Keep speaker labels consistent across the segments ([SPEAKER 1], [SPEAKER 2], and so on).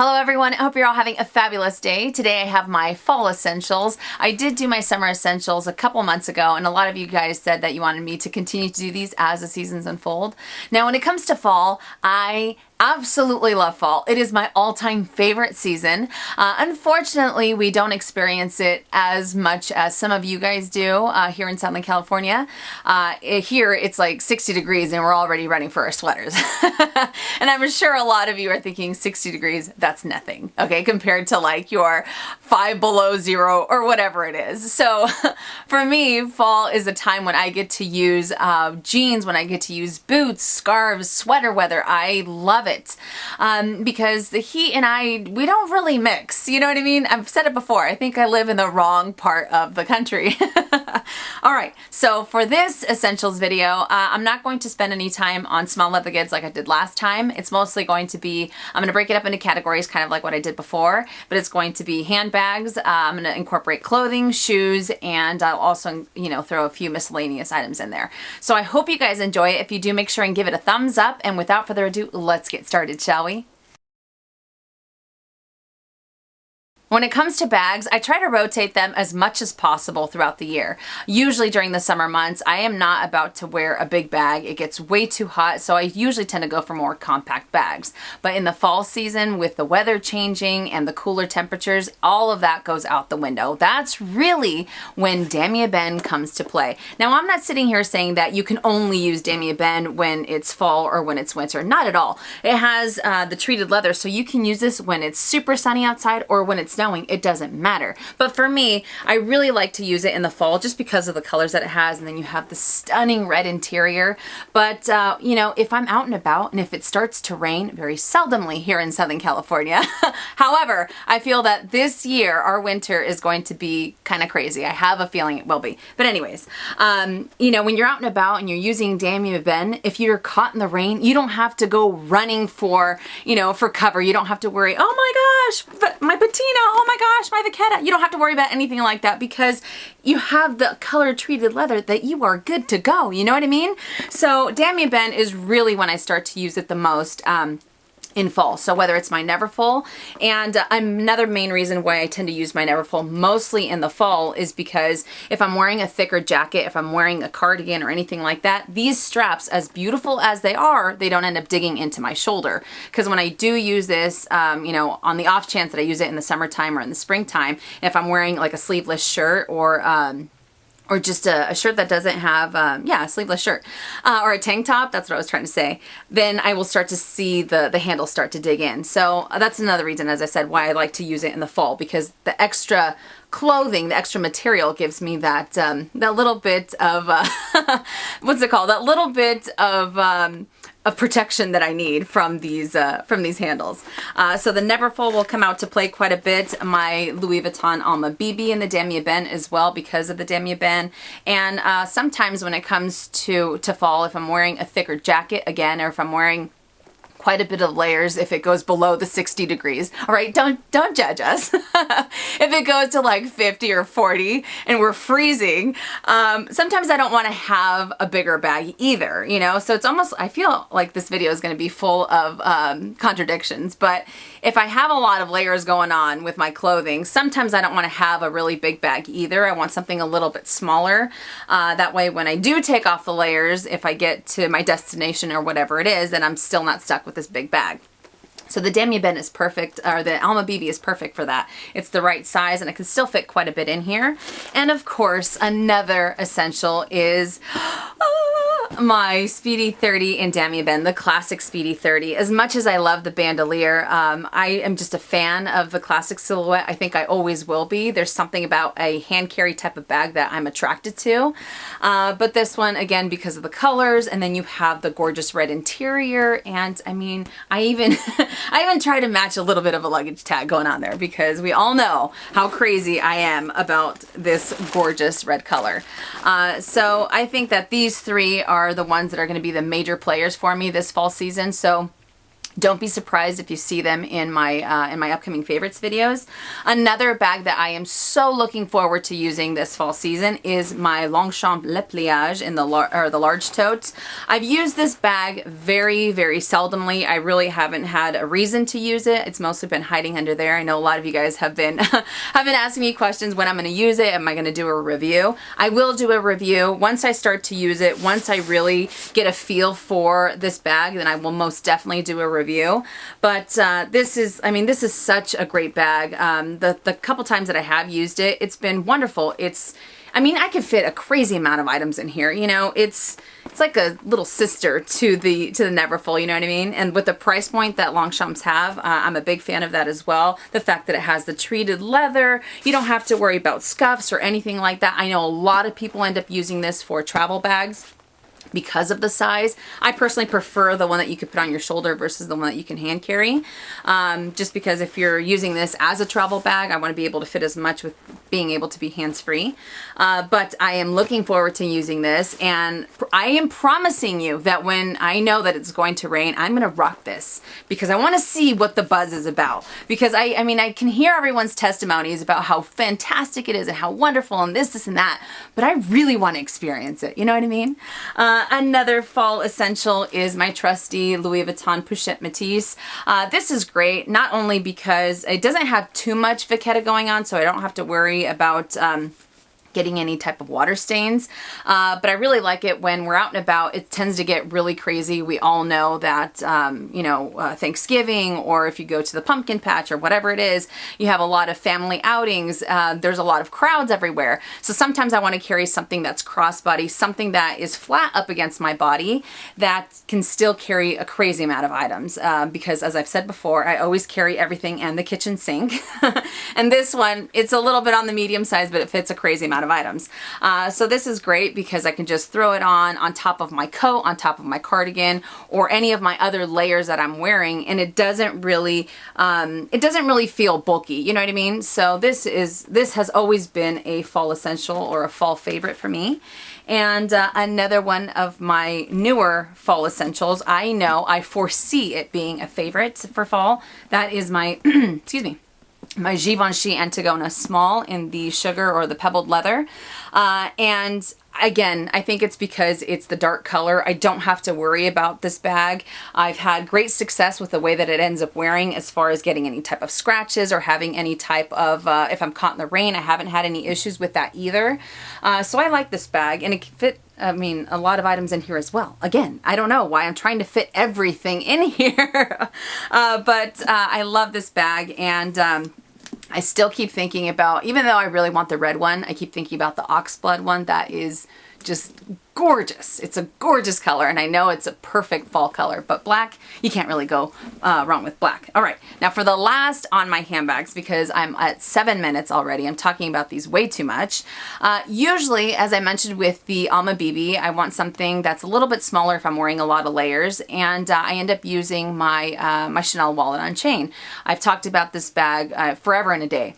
[SPEAKER 1] Hello everyone, I hope you're all having a fabulous day. Today I have my fall essentials. I did do my summer essentials a couple months ago and a lot of you guys said that you wanted me to continue to do these as the seasons unfold. Now when it comes to fall, I absolutely love fall. It is my all-time favorite season. Unfortunately, we don't experience it as much as some of you guys do here in Southern California. Here it's like 60 degrees and we're already running for our sweaters. And I'm sure a lot of you are thinking 60 degrees, that's nothing, okay, compared to like your 5 below zero or whatever it is. So for me, fall is a time when I get to use jeans, when I get to use boots, scarves, sweater weather. I love it. Because the heat and we don't really mix, you know what I mean? I've said it before, I think I live in the wrong part of the country. Alright, so for this essentials video, I'm not going to spend any time on small leather goods like I did last time. It's mostly going to be, I'm going to break it up into categories kind of like what I did before, but it's going to be handbags, I'm going to incorporate clothing, shoes, and I'll also, throw a few miscellaneous items in there. So I hope you guys enjoy it. If you do, make sure and give it a thumbs up, and without further ado, let's get started, shall we? When it comes to bags, I try to rotate them as much as possible throughout the year. Usually during the summer months, I am not about to wear a big bag. It gets way too hot, so I usually tend to go for more compact bags. But in the fall season, with the weather changing and the cooler temperatures, all of that goes out the window. That's really when Ebene comes to play. Now, I'm not sitting here saying that you can only use Ebene when it's fall or when it's winter. Not at all. It has the treated leather, so you can use this when it's super sunny outside or when it's snowing. It doesn't matter. But for me, I really like to use it in the fall just because of the colors that it has, and then you have the stunning red interior. But if I'm out and about and if it starts to rain, very seldomly here in Southern California. However, I feel that this year our winter is going to be kind of crazy. I have a feeling it will be. But anyways, when you're out and about and you're using Ebene, if you're caught in the rain, you don't have to go running for cover. You don't have to worry, oh my gosh, but my patina, oh my gosh, my vachetta. You don't have to worry about anything like that because you have the color treated leather that you are good to go. You know what I mean? So Ebene is really when I start to use it the most. In fall. So whether it's my Neverfull, and another main reason why I tend to use my Neverfull mostly in the fall is because if I'm wearing a thicker jacket, if I'm wearing a cardigan or anything like that, these straps, as beautiful as they are, they don't end up digging into my shoulder. Because when I do use this, on the off chance that I use it in the summertime or in the springtime, if I'm wearing like a sleeveless shirt or just a shirt that doesn't have, a sleeveless shirt, or a tank top, that's what I was trying to say, then I will start to see the handle start to dig in. So that's another reason, as I said, why I like to use it in the fall, because the extra clothing, the extra material gives me that little bit of, what's it called? That little bit of protection that I need from these handles. So the Neverfull will come out to play quite a bit. My Louis Vuitton Alma BB in the Damier as well because of the Damier. And sometimes when it comes to fall, if I'm wearing a thicker jacket again, or if I'm wearing quite a bit of layers, if it goes below the 60 degrees. All right, don't judge us. If it goes to like 50 or 40 and we're freezing, sometimes I don't want to have a bigger bag either, So it's almost, I feel like this video is going to be full of contradictions, but if I have a lot of layers going on with my clothing, sometimes I don't want to have a really big bag either. I want something a little bit smaller. That way when I do take off the layers, if I get to my destination or whatever it is, then I'm still not stuck with this big bag. So the Damier is perfect, or the Alma BB is perfect for that. It's the right size and it can still fit quite a bit in here. And of course, another essential is my Speedy 30 in Damier, the classic Speedy 30. As much as I love the bandolier, I am just a fan of the classic silhouette. I think I always will be. There's something about a hand carry type of bag that I'm attracted to. But this one, again, because of the colors, and then you have the gorgeous red interior, and I mean, I even try to match a little bit of a luggage tag going on there because we all know how crazy I am about this gorgeous red color. So I think that these three are the ones that are going to be the major players for me this fall season. So Don't be surprised if you see them in my upcoming favorites videos. Another bag that I am so looking forward to using this fall season is my Longchamp Le Pliage in the large tote. I've used this bag very, very seldomly. I really haven't had a reason to use it. It's mostly been hiding under there. I know a lot of you guys have been asking me questions when I'm going to use it. Am I going to do a review? I will do a review once I start to use it. Once I really get a feel for this bag, then I will most definitely do a review. But this is such a great bag. The couple times that I have used it, it's been wonderful. I could fit a crazy amount of items in here. You know, it's like a little sister to the Neverfull, you know what I mean? And with the price point that Longchamps have, I'm a big fan of that as well. The fact that it has the treated leather, you don't have to worry about scuffs or anything like that. I know a lot of people end up using this for travel bags because of the size. I personally prefer the one that you could put on your shoulder versus the one that you can hand carry. Just because if you're using this as a travel bag, I want to be able to fit as much with being able to be hands-free. But I am looking forward to using this, and I am promising you that when I know that it's going to rain, I'm going to rock this because I want to see what the buzz is about. Because I can hear everyone's testimonies about how fantastic it is and how wonderful and this and that, but I really want to experience it. You know what I mean? Another fall essential is my trusty Louis Vuitton Pochette Métis. This is great, not only because it doesn't have too much vachetta going on, so I don't have to worry about getting any type of water stains. But I really like it when we're out and about. It tends to get really crazy. We all know that, Thanksgiving, or if you go to the pumpkin patch or whatever it is, you have a lot of family outings. There's a lot of crowds everywhere. So sometimes I want to carry something that's crossbody, something that is flat up against my body that can still carry a crazy amount of items. Because as I've said before, I always carry everything and the kitchen sink. And this one, it's a little bit on the medium size, but it fits a crazy amount of items. So this is great because I can just throw it on top of my coat, on top of my cardigan, or any of my other layers that I'm wearing, and it doesn't really feel bulky. You know what I mean? So this has always been a fall essential or a fall favorite for me. And another one of my newer fall essentials, I foresee it being a favorite for fall. That is my excuse me, my Givenchy Antigona small in the sugar or the pebbled leather. And again, I think it's because it's the dark color. I don't have to worry about this bag. I've had great success with the way that it ends up wearing as far as getting any type of scratches or having any type of, if I'm caught in the rain, I haven't had any issues with that either. So I like this bag, and it can fit a lot of items in here as well. Again, I don't know why I'm trying to fit everything in here, but I love this bag, and I still keep thinking about, even though I really want the red one, I keep thinking about the oxblood one. That is just gorgeous. It's a gorgeous color, and I know it's a perfect fall color, but black, you can't really go wrong with black. All right, now for the last on my handbags, because I'm at 7 minutes already, I'm talking about these way too much. Usually, as I mentioned with the Alma BB, I want something that's a little bit smaller if I'm wearing a lot of layers, and I end up using my, my Chanel wallet on chain. I've talked about this bag forever and a day.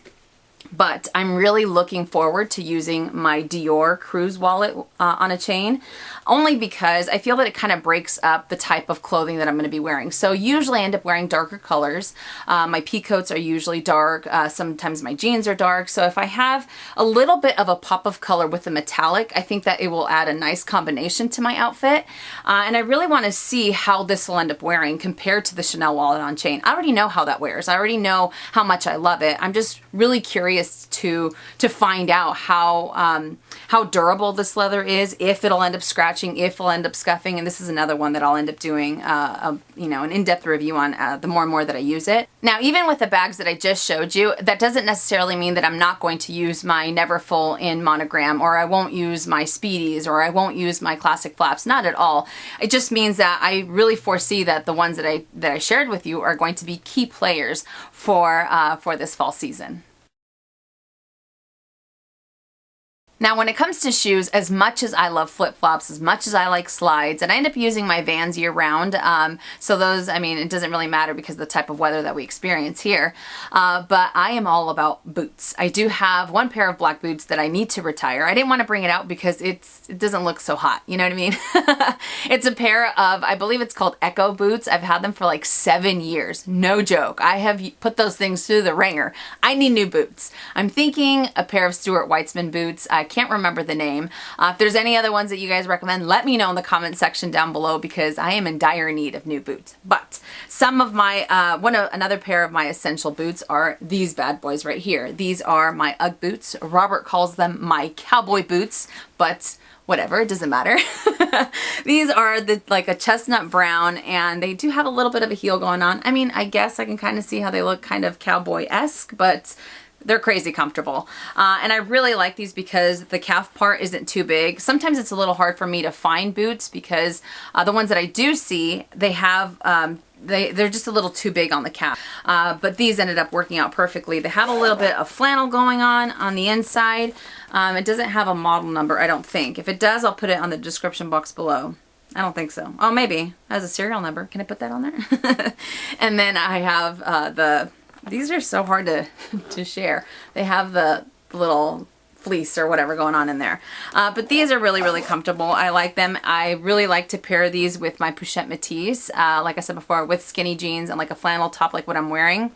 [SPEAKER 1] But I'm really looking forward to using my Dior cruise wallet on a chain, only because I feel that it kind of breaks up the type of clothing that I'm going to be wearing. So usually I end up wearing darker colors. My peacoats are usually dark. Sometimes my jeans are dark. So if I have a little bit of a pop of color with the metallic, I think that it will add a nice combination to my outfit. And I really want to see how this will end up wearing compared to the Chanel wallet on chain. I already know how that wears. I already know how much I love it. I'm just really curious to find out how durable this leather is, if it'll end up scratching, if it'll end up scuffing, and this is another one that I'll end up doing an in-depth review on the more and more that I use it. Now, even with the bags that I just showed you, that doesn't necessarily mean that I'm not going to use my Neverfull in Monogram, or I won't use my Speedies, or I won't use my classic flaps. Not at all. It just means that I really foresee that the ones that I shared with you are going to be key players for this fall season. Now, when it comes to shoes, as much as I love flip-flops, as much as I like slides, and I end up using my Vans year-round, so those, I mean, it doesn't really matter because of the type of weather that we experience here, but I am all about boots. I do have one pair of black boots that I need to retire. I didn't want to bring it out because it doesn't look so hot, you know what I mean? It's a pair of, I believe it's called Ugg Boots. I've had them for like 7 years. No joke. I have put those things through the ringer. I need new boots. I'm thinking a pair of Stuart Weitzman boots. I can't remember the name. If there's any other ones that you guys recommend, let me know in the comment section down below because I am in dire need of new boots. But some of my, another pair of my essential boots are these bad boys right here. These are my Ugg boots. Robert calls them my cowboy boots, but whatever, it doesn't matter. These are like a chestnut brown, and they do have a little bit of a heel going on. I mean, I guess I can kind of see how they look kind of cowboy-esque, but they're crazy comfortable. And I really like these because the calf part isn't too big. Sometimes it's a little hard for me to find boots because the ones that I do see, they have, they're just a little too big on the calf. But these ended up working out perfectly. They have a little bit of flannel going on the inside. It doesn't have a model number, I don't think. If it does, I'll put it on the description box below. I don't think so. Oh, maybe. It has a serial number. Can I put that on there? And then I have these are so hard to share. They have the little fleece or whatever going on in there. But these are really, really comfortable. I like them. I really like to pair these with my Pochette Métis, like I said before, with skinny jeans and like a flannel top like what I'm wearing.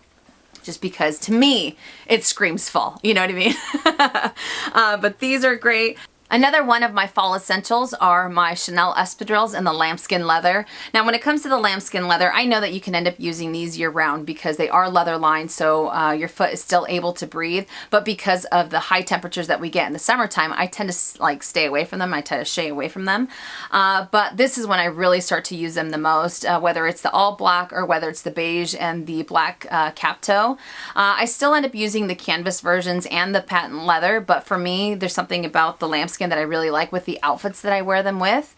[SPEAKER 1] Just because to me, it screams fall. You know what I mean? But these are great. Another one of my fall essentials are my Chanel Espadrilles in the lambskin leather. Now, when it comes to the lambskin leather, I know that you can end up using these year-round because they are leather lined, so your foot is still able to breathe. But because of the high temperatures that we get in the summertime, I tend to like stay away from them. I tend to shy away from them. But this is when I really start to use them the most, whether it's the all black or whether it's the beige and the black cap toe. I still end up using the canvas versions and the patent leather, but for me, there's something about the lambskin that I really like with the outfits that I wear them with.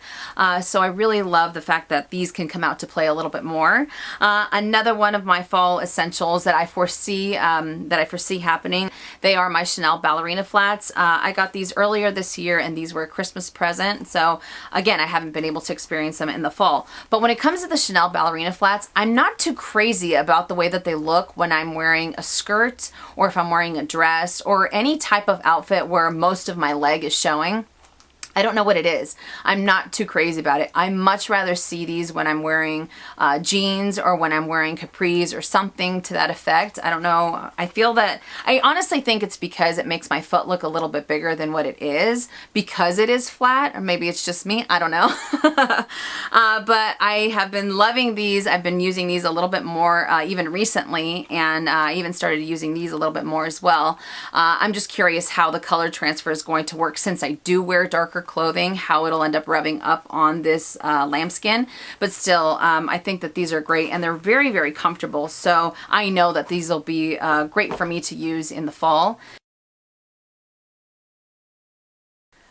[SPEAKER 1] So I really love the fact that these can come out to play a little bit more. Another one of my fall essentials that I foresee happening, they are my Chanel Ballerina flats. I got these earlier this year and these were a Christmas present. So again, I haven't been able to experience them in the fall. But when it comes to the Chanel Ballerina flats, I'm not too crazy about the way that they look when I'm wearing a skirt or if I'm wearing a dress or any type of outfit where most of my leg is showing. I don't know what it is. I'm not too crazy about it. I much rather see these when I'm wearing jeans or when I'm wearing capris or something to that effect. I don't know. I honestly think it's because it makes my foot look a little bit bigger than what it is because it is flat, or maybe it's just me. I don't know. But I have been loving these. I've been using these a little bit more even recently, and I even started using these a little bit more as well. I'm just curious how the color transfer is going to work since I do wear darker clothing, how it'll end up rubbing up on this lambskin. But still, I think that these are great and they're very, very comfortable. So I know that these will be great for me to use in the fall.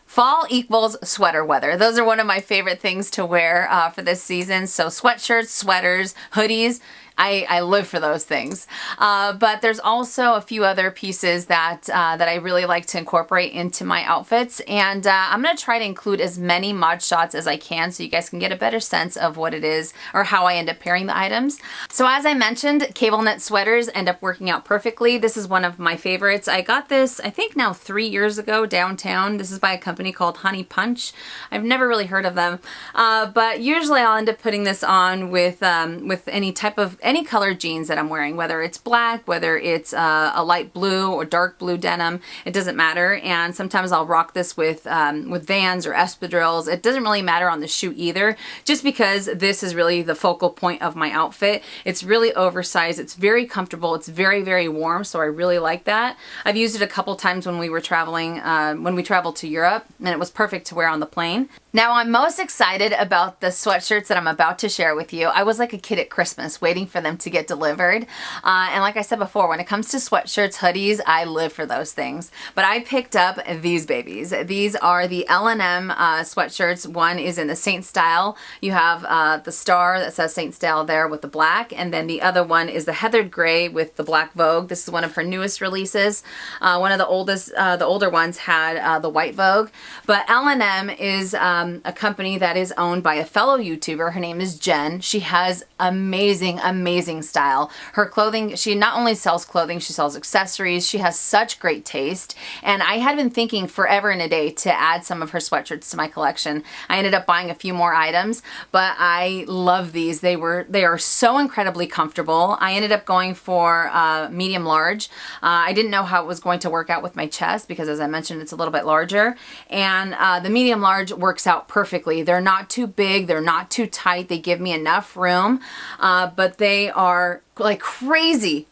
[SPEAKER 1] Fall equals sweater weather. Those are one of my favorite things to wear for this season. So sweatshirts, sweaters, hoodies, I live for those things. But there's also a few other pieces that I really like to incorporate into my outfits. And I'm going to try to include as many mod shots as I can so you guys can get a better sense of what it is or how I end up pairing the items. So as I mentioned, cable knit sweaters end up working out perfectly. This is one of my favorites. I got this, I think now 3 years ago downtown. This is by a company called Honey Punch. I've never really heard of them. But usually I'll end up putting this on with any color jeans that I'm wearing, whether it's black, whether it's a light blue or dark blue denim, it doesn't matter. And sometimes I'll rock this with Vans or Espadrilles. It doesn't really matter on the shoe either, just because this is really the focal point of my outfit. It's really oversized. It's very comfortable. It's very, very warm. So I really like that. I've used it a couple times when we were traveling, when we traveled to Europe, and it was perfect to wear on the plane. Now I'm most excited about the sweatshirts that I'm about to share with you. I was like a kid at Christmas waiting for them to get delivered. And like I said before, when it comes to sweatshirts, hoodies, I live for those things. But I picked up these babies. These are the EllandEmm sweatshirts. One is in the Saint style. You have the star that says Saint style there with the black. And then the other one is the heathered gray with the black Vogue. This is one of her newest releases. One of the older ones had the white Vogue. But EllandEmm is a company that is owned by a fellow YouTuber. Her name is Jen. She has amazing style. Her clothing, she not only sells clothing, she sells accessories. She has such great taste. And I had been thinking forever and a day to add some of her sweatshirts to my collection. I ended up buying a few more items, but I love these. They are so incredibly comfortable. I ended up going for medium large. I didn't know how it was going to work out with my chest because, as I mentioned, it's a little bit larger. And the medium large works out perfectly. They're not too big, they're not too tight, they give me enough room, but they are like crazy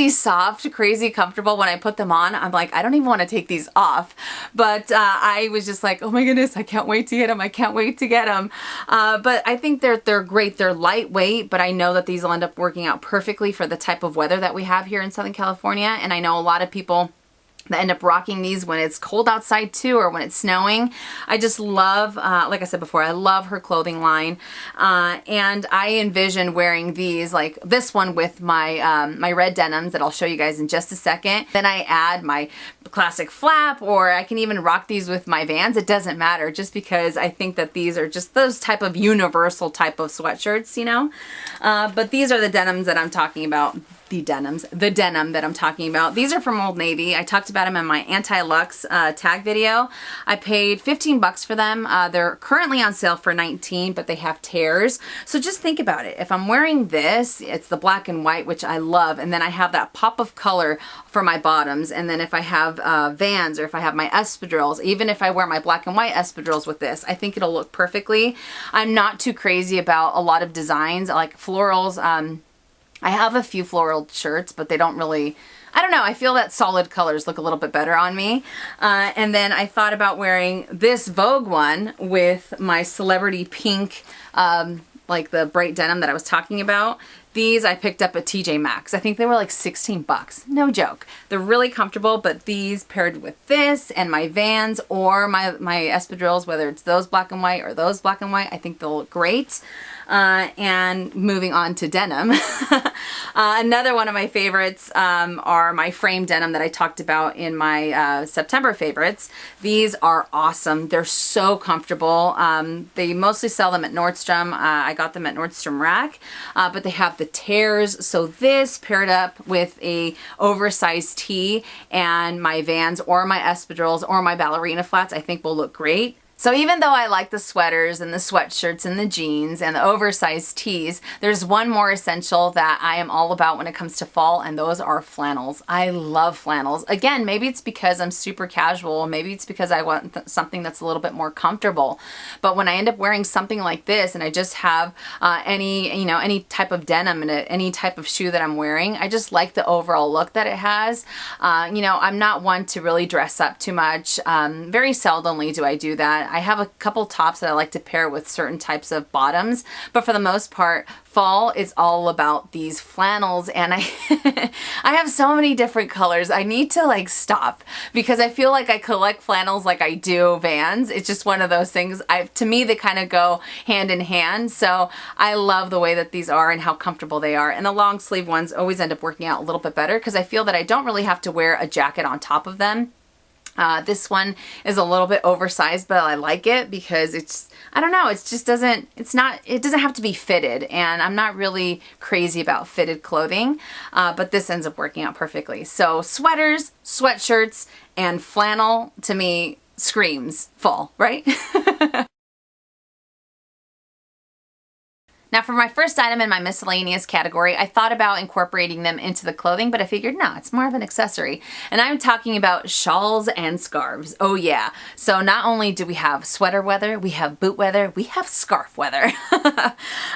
[SPEAKER 1] soft, crazy comfortable. When I put them on, I'm like, I don't even want to take these off. But I was just like, oh my goodness, I can't wait to get them. I can't wait to get them. But I think they're great. They're lightweight, but I know that these will end up working out perfectly for the type of weather that we have here in Southern California. And I know a lot of people that end up rocking these when it's cold outside too, or when it's snowing. I just love, like I said before, I love her clothing line. And I envision wearing these, like this one with my, my red denims that I'll show you guys in just a second. Then I add my classic flap, or I can even rock these with my Vans. It doesn't matter, just because I think that these are just those type of universal type of sweatshirts, you know? But these are the denims that I'm talking about. The denim that I'm talking about. These are from Old Navy. I talked about them in my anti-lux tag video. I paid 15 bucks for them. They're currently on sale for 19, but they have tears. So just think about it. If I'm wearing this, it's the black and white, which I love, and then I have that pop of color for my bottoms, and then if I have Vans, or if I have my Espadrilles, even if I wear my black and white Espadrilles with this, I think it'll look perfectly. I'm not too crazy about a lot of designs. I like florals. I have a few floral shirts, but they don't really, I don't know, I feel that solid colors look a little bit better on me. And then I thought about wearing this Vogue one with my celebrity pink, like the bright denim that I was talking about. These I picked up at TJ Maxx. I think they were like 16 bucks. No joke. They're really comfortable, but these paired with this and my Vans or my Espadrilles, whether it's those black and white or those black and white, I think they'll look great. And moving on to denim. Another one of my favorites are my frame denim that I talked about in my September favorites. These are awesome. They're so comfortable. They mostly sell them at Nordstrom. I got them at Nordstrom Rack, but they have the tears. So this paired up with a oversized tee and my Vans or my Espadrilles or my Ballerina flats, I think will look great. So even though I like the sweaters and the sweatshirts and the jeans and the oversized tees, there's one more essential that I am all about when it comes to fall, and those are flannels. I love flannels. Again, maybe it's because I'm super casual. Maybe it's because I want something that's a little bit more comfortable. But when I end up wearing something like this and I just have any type of denim and any type of shoe that I'm wearing, I just like the overall look that it has. I'm not one to really dress up too much. Very seldomly do I do that. I have a couple tops that I like to pair with certain types of bottoms, but for the most part, fall is all about these flannels, and I I have so many different colors. I need to like stop because I feel like I collect flannels like I do Vans. It's just one of those things. To me, they kind of go hand in hand. So I love the way that these are and how comfortable they are. And the long sleeve ones always end up working out a little bit better because I feel that I don't really have to wear a jacket on top of them. This one is a little bit oversized, but I like it because I don't know, it doesn't have to be fitted, and I'm not really crazy about fitted clothing, but this ends up working out perfectly. So sweaters, sweatshirts, and flannel to me screams fall, right? Now for my first item in my miscellaneous category, I thought about incorporating them into the clothing, but I figured, no, it's more of an accessory. And I'm talking about shawls and scarves. Oh yeah. So not only do we have sweater weather, we have boot weather, we have scarf weather.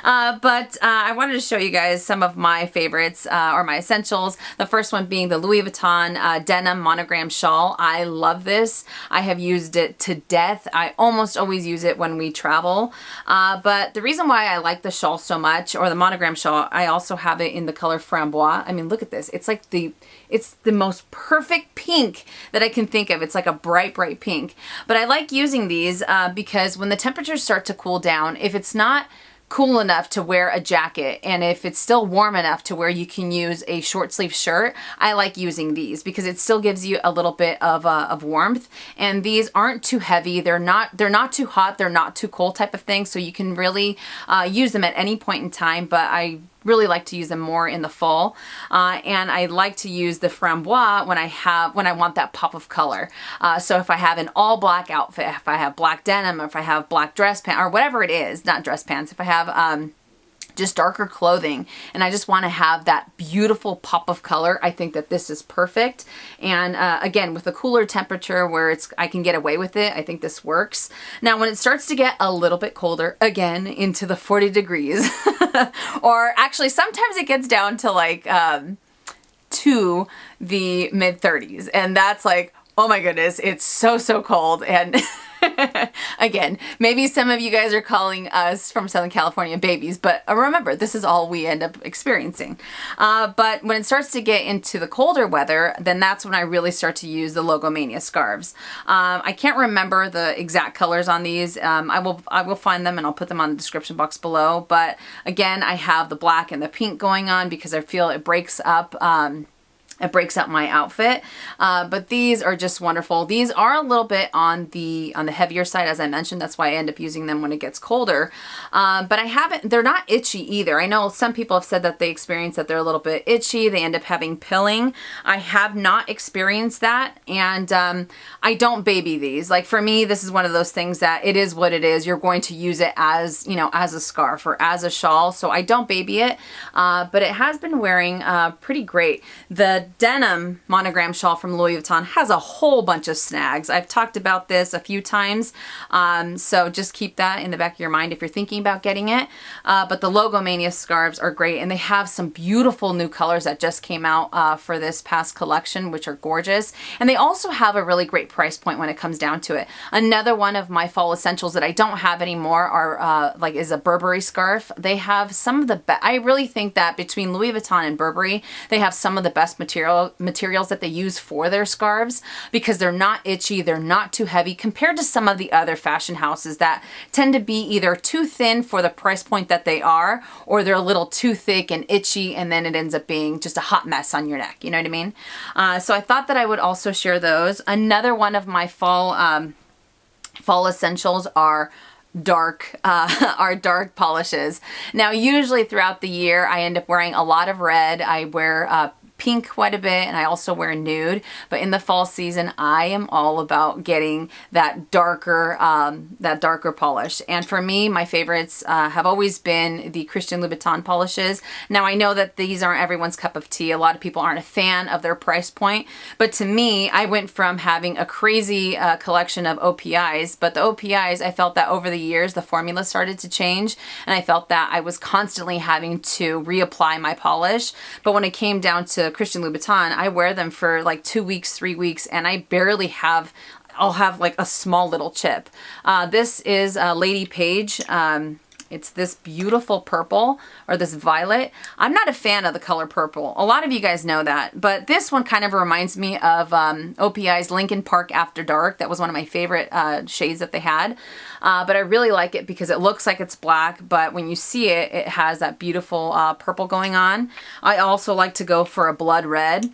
[SPEAKER 1] But I wanted to show you guys some of my favorites or my essentials. The first one being the Louis Vuitton Denim Monogram Shawl. I love this. I have used it to death. I almost always use it when we travel. But the reason why I like the shawl so much, or the Monogram shawl, I also have it in the color Framboise. I mean, look at this. It's like it's the most perfect pink that I can think of. It's like a bright, bright pink. But I like using these because when the temperatures start to cool down, if it's not cool enough to wear a jacket and if it's still warm enough to where you can use a short sleeve shirt, I like using these because it still gives you a little bit of warmth, and these aren't too heavy. They're not too hot, they're not too cold type of thing, so you can really use them at any point in time, but I really like to use them more in the fall, and I like to use the Framboise when I want that pop of color. So if I have an all black outfit, if I have black denim, if I have black dress pants, or whatever it is, not dress pants, if I have just darker clothing and I just want to have that beautiful pop of color, I think that this is perfect. And again, with a cooler temperature where I can get away with it, I think this works. Now when it starts to get a little bit colder, again into the 40 degrees or actually sometimes it gets down to like to the mid 30s, and that's like, oh my goodness, it's so cold. And again, maybe some of you guys are calling us from Southern California babies, but remember, this is all we end up experiencing. But when it starts to get into the colder weather, then that's when I really start to use the Logomania scarves. I can't remember the exact colors on these. I will find them and I'll put them on the description box below. But again, I have the black and the pink going on because I feel it breaks up my outfit, but these are just wonderful. These are a little bit on the heavier side, as I mentioned. That's why I end up using them when it gets colder. But they're not itchy either. I know some people have said that they experience that they're a little bit itchy. They end up having pilling. I have not experienced that, and I don't baby these. Like for me, this is one of those things that it is what it is. You're going to use it as, you know, as a scarf or as a shawl, so I don't baby it, but it has been wearing pretty great. The Denim Monogram shawl from Louis Vuitton has a whole bunch of snags. I've talked about this a few times, so just keep that in the back of your mind if you're thinking about getting it. But the Logomania scarves are great, and they have some beautiful new colors that just came out for this past collection, which are gorgeous. And they also have a really great price point when it comes down to it. Another one of my fall essentials that I don't have anymore are is a Burberry scarf. They have some of the best. I really think that between Louis Vuitton and Burberry, they have some of the best materials that they use for their scarves because they're not itchy, they're not too heavy compared to some of the other fashion houses that tend to be either too thin for the price point that they are, or they're a little too thick and itchy, and then it ends up being just a hot mess on your neck. You know what I mean? So I thought that I would also share those. Another one of my fall essentials are dark polishes. Now usually throughout the year I end up wearing a lot of red. I wear pink quite a bit, and I also wear nude, but in the fall season I am all about getting that darker polish. And for me, my favorites have always been the Christian Louboutin polishes. Now I know that these aren't everyone's cup of tea. A lot of people aren't a fan of their price point, but to me, I went from having a crazy collection of OPIs, but the OPIs, I felt that over the years the formula started to change, and I felt that I was constantly having to reapply my polish. But when it came down to Christian Louboutin, I wear them for like 2 weeks, 3 weeks, and I barely have, I'll have like a small little chip. This is Lady Beige. It's this beautiful purple, or this violet. I'm not a fan of the color purple. A lot of you guys know that, but this one kind of reminds me of OPI's Lincoln Park After Dark. That was one of my favorite shades that they had. But I really like it because it looks like it's black, but when you see it, it has that beautiful purple going on. I also like to go for a blood red.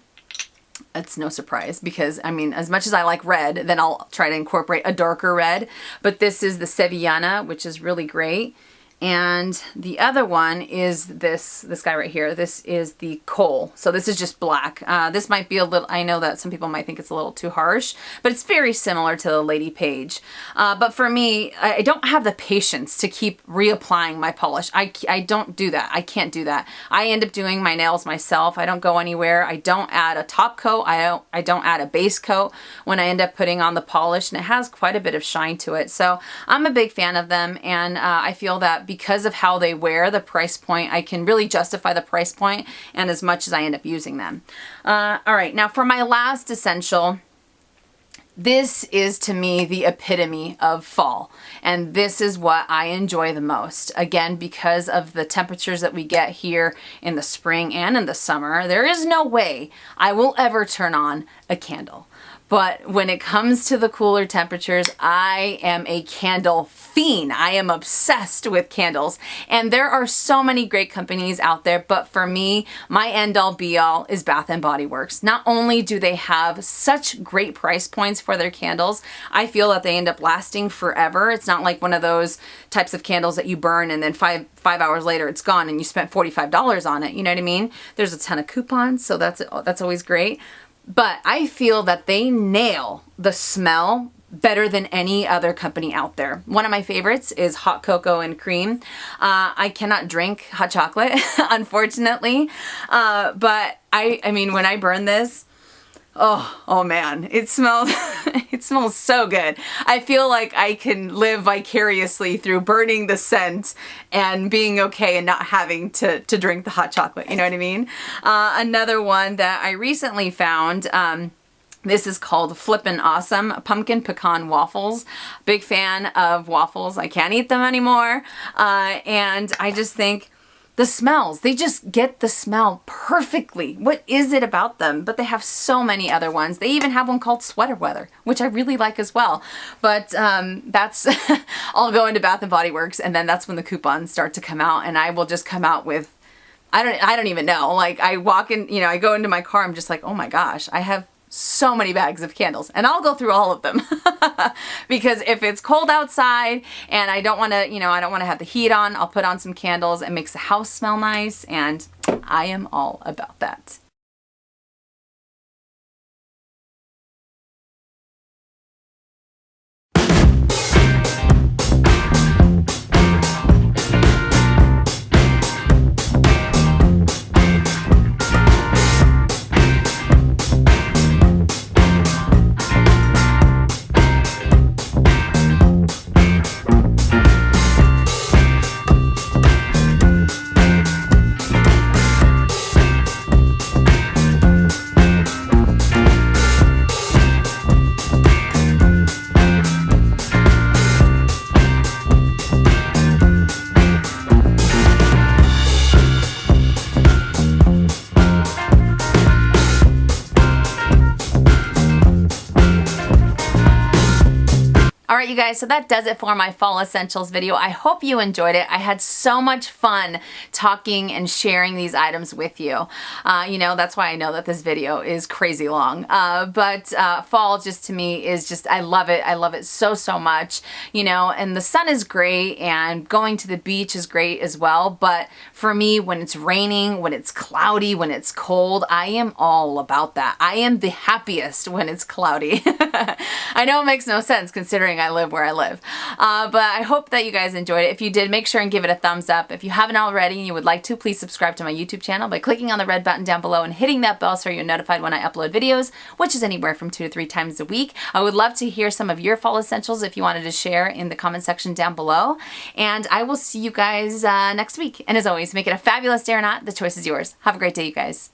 [SPEAKER 1] It's no surprise because, I mean, as much as I like red, then I'll try to incorporate a darker red. But this is the Sevillana, which is really great. And the other one is this guy right here. This is the Coal. So this is just black. This might be a little, I know that some people might think it's a little too harsh, but it's very similar to the Lady Beige. But for me, I don't have the patience to keep reapplying my polish. I don't do that. I can't do that. I end up doing my nails myself. I don't go anywhere. I don't add a top coat. I don't add a base coat when I end up putting on the polish, and it has quite a bit of shine to it. So I'm a big fan of them, and I feel that because of how they wear, the price point, I can really justify the price point and as much as I end up using them. All right, now for my last essential, this is to me the epitome of fall, and this is what I enjoy the most. Again, because of the temperatures that we get here in the spring and in the summer, there is no way I will ever turn on a candle. But when it comes to the cooler temperatures, I am a candle fiend. I am obsessed with candles. And there are so many great companies out there, but for me, my end-all be-all is Bath & Body Works. Not only do they have such great price points for their candles, I feel that they end up lasting forever. It's not like one of those types of candles that you burn and then five hours later it's gone and you spent $45 on it. You know what I mean? There's a ton of coupons, so that's always great. But I feel that they nail the smell better than any other company out there. One of my favorites is hot cocoa and cream. I cannot drink hot chocolate, unfortunately. But I mean, when I burn this, oh man, it smells, it smells so good. I feel like I can live vicariously through burning the scent and being okay and not having to drink the hot chocolate. You know what I mean? Another one that I recently found, this is called Flippin' Awesome Pumpkin Pecan Waffles. Big fan of waffles. I can't eat them anymore. And I just think, the smells, they just get the smell perfectly. What is it about them? But they have so many other ones. They even have one called Sweater Weather, which I really like as well. But that's, I'll go into Bath & Body Works and then that's when the coupons start to come out and I will just come out with, I don't even know. Like I walk in, you know, I go into my car, I'm just like, oh my gosh, I have so many bags of candles and I'll go through all of them because if it's cold outside and I don't want to, you know, I don't want to have the heat on, I'll put on some candles. It makes the house smell nice and I am all about that. Alright you guys, so that does it for my fall essentials video. I hope you enjoyed it. I had so much fun talking and sharing these items with you. You know, that's why I know that this video is crazy long. But fall just to me is just, I love it. I love it so much. You know, and the sun is great and going to the beach is great as well. But for me, when it's raining, when it's cloudy, when it's cold, I am all about that. I am the happiest when it's cloudy. I know it makes no sense considering I live where I live. But I hope that you guys enjoyed it. If you did, make sure and give it a thumbs up. If you haven't already and you would like to, please subscribe to my YouTube channel by clicking on the red button down below and hitting that bell so you're notified when I upload videos, which is anywhere from 2 to 3 times a week. I would love to hear some of your fall essentials if you wanted to share in the comment section down below. And I will see you guys next week. And as always, make it a fabulous day or not. The choice is yours. Have a great day, you guys.